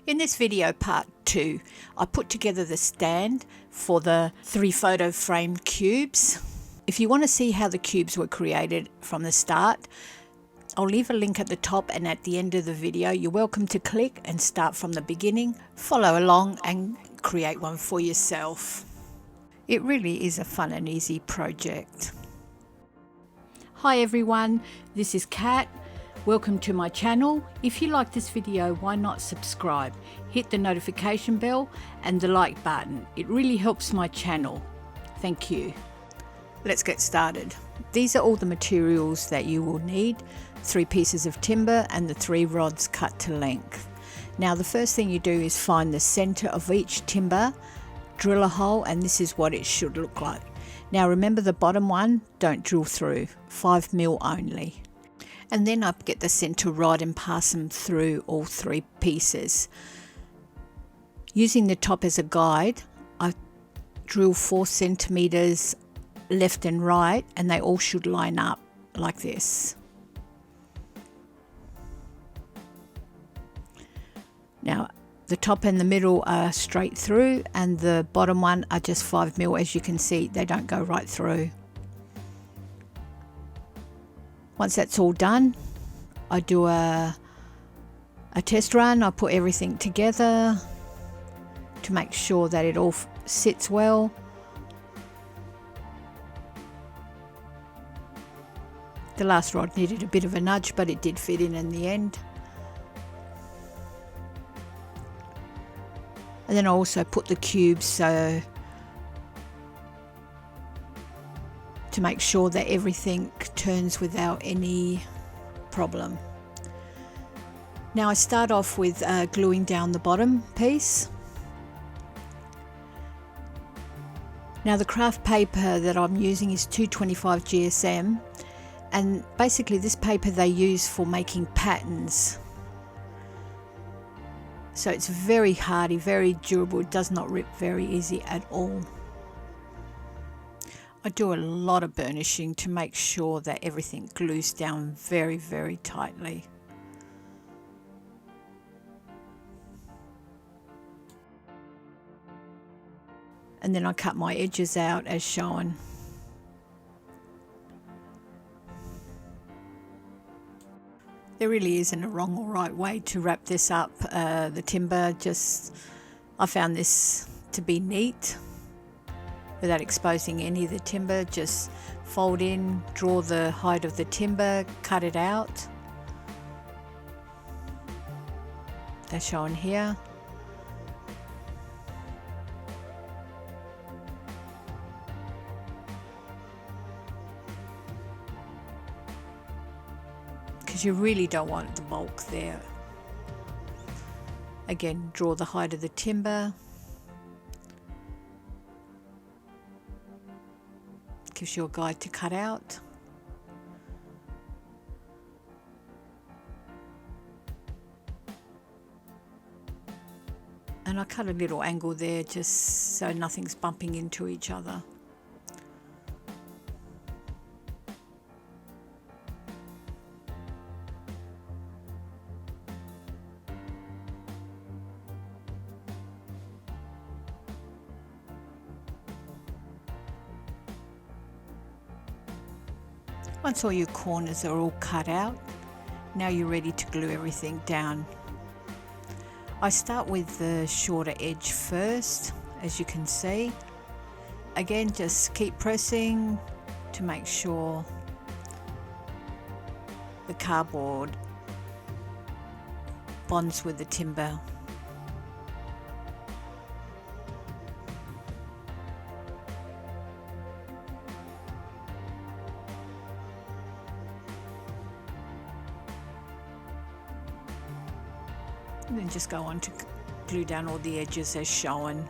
In this video part 2, I put together the stand for the 3 photo frame cubes. If you want to see how the cubes were created from the start, I'll leave a link at the top and at the end of the video. You're welcome to click and start from the beginning, follow along and create one for yourself. It really is a fun and easy project. Hi everyone, this is Kat. Welcome to my channel. If you like this video, why not subscribe? Hit the notification bell and the like button. It really helps my channel. Thank you. Let's get started. These are all the materials that you will need. 3 pieces of timber and the 3 rods cut to length. Now the first thing you do is find the center of each timber, drill a hole, and this is what it should look like. Now remember the bottom one, don't drill through, 5mm only. And then I get the center rod and pass them through all 3 pieces. Using the top as a guide, I drill 4 centimeters left and right, and they all should line up like this. Now the top and the middle are straight through, and the bottom one are just 5mm. As you can see, they don't go right through. Once that's all done, I do a test run. I put everything together to make sure that it all sits well. The last rod needed a bit of a nudge, but it did fit in the end. And then I also put the cubes so to make sure that everything turns without any problem. Now I start off with gluing down the bottom piece. Now the craft paper that I'm using is 225 GSM, and basically this paper they use for making patterns. So it's very hardy, very durable, it does not rip very easy at all. I do a lot of burnishing to make sure that everything glues down very, very tightly. And then I cut my edges out as shown. There really isn't a wrong or right way to wrap this up, the timber. I found this to be neat without exposing any of the timber. Just fold in, draw the height of the timber, cut it out. They're shown here. Because you really don't want the bulk there. Again, draw the height of the timber. Gives you a guide to cut out. And I cut a little angle there just so nothing's bumping into each other. Once all your corners are all cut out, now you're ready to glue everything down. I start with the shorter edge first, as you can see. Again, just keep pressing to make sure the cardboard bonds with the timber. And then just go on to glue down all the edges as shown.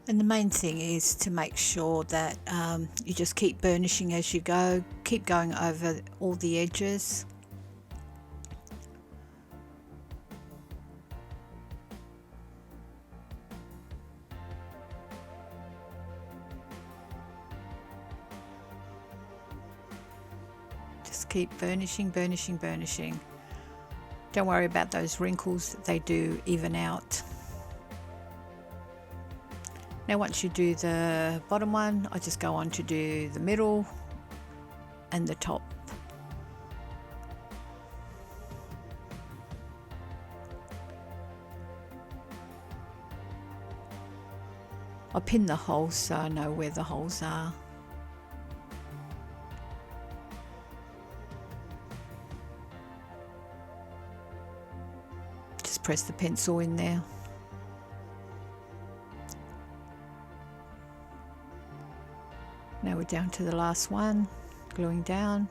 And the main thing is to make sure that you just keep burnishing as you go, keep going over all the edges. Just keep burnishing, burnishing, burnishing. Don't worry about those wrinkles, they do even out. Now once you do the bottom one, I just go on to do the middle and the top. I pin the holes so I know where the holes are. Just press the pencil in there. Now we're down to the last one, gluing down.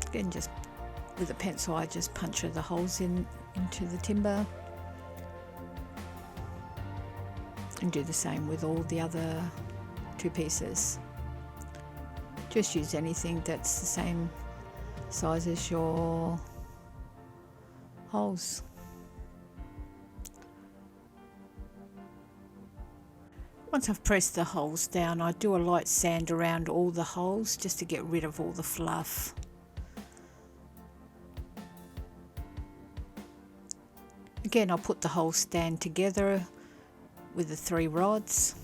Again, just with a pencil, I just puncture the holes into the timber, and do the same with all the other two pieces. Just use anything that's the same size as your holes. Once I've pressed the holes down, I do a light sand around all the holes just to get rid of all the fluff. Again, I'll put the whole stand together with the 3 rods,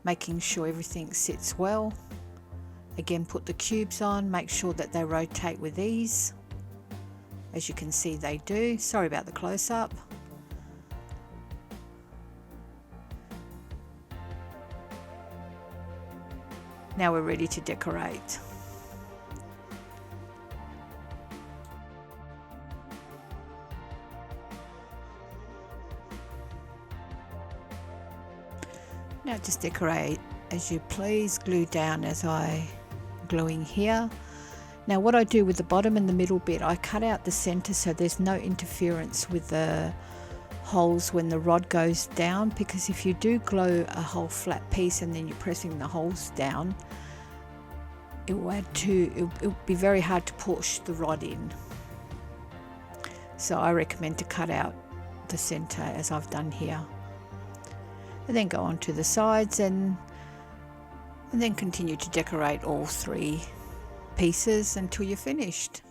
making sure everything sits well. Again, put the cubes on, make sure that they rotate with ease. As you can see, they do. Sorry about the close-up. Now we're ready to decorate. Now just decorate as you please, glue down as I gluing here. Now what I do with the bottom and the middle bit, I cut out the center so there's no interference with the holes when the rod goes down, because if you do glue a whole flat piece and then you're pressing the holes down, it'll be very hard to push the rod in. So I recommend to cut out the center as I've done here. And then go on to the sides and then continue to decorate all 3 pieces until you're finished.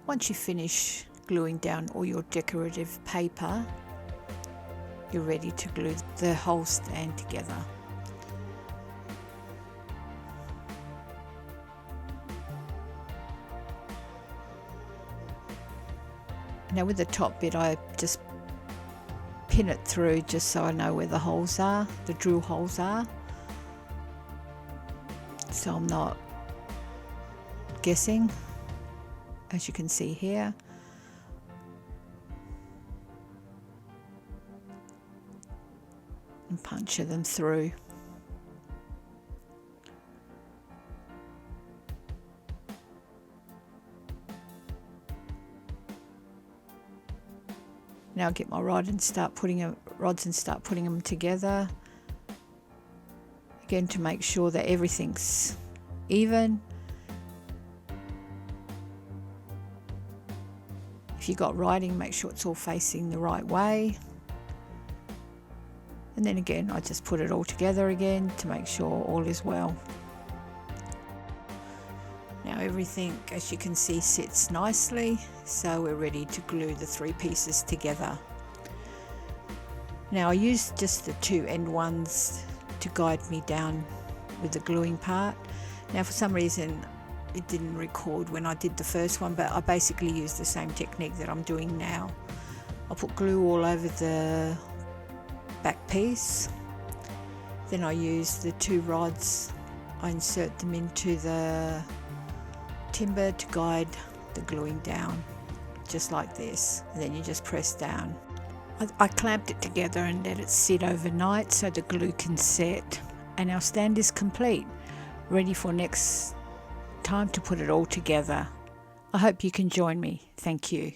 Once you finish gluing down all your decorative paper, you're ready to glue the whole stand together. Now with the top bit, I just pin it through just so I know where the holes are, the drill holes are, so I'm not guessing, as you can see here. And puncture them through. Now get my rods and start putting them together. Again, to make sure that everything's even. If you've got writing, make sure it's all facing the right way. And then again, I just put it all together again to make sure all is well. Now everything, as you can see, sits nicely, so we're ready to glue the 3 pieces together. Now I used just the 2 end ones to guide me down with the gluing part. Now for some reason it didn't record when I did the first one, but I basically used the same technique that I'm doing now. I put glue all over the back piece, then I use the 2 rods, I insert them into the timber to guide the gluing down, just like this, and then you just press down. I clamped it together and let it sit overnight so the glue can set, and our stand is complete, ready for next time to put it all together. I hope you can join me. Thank you.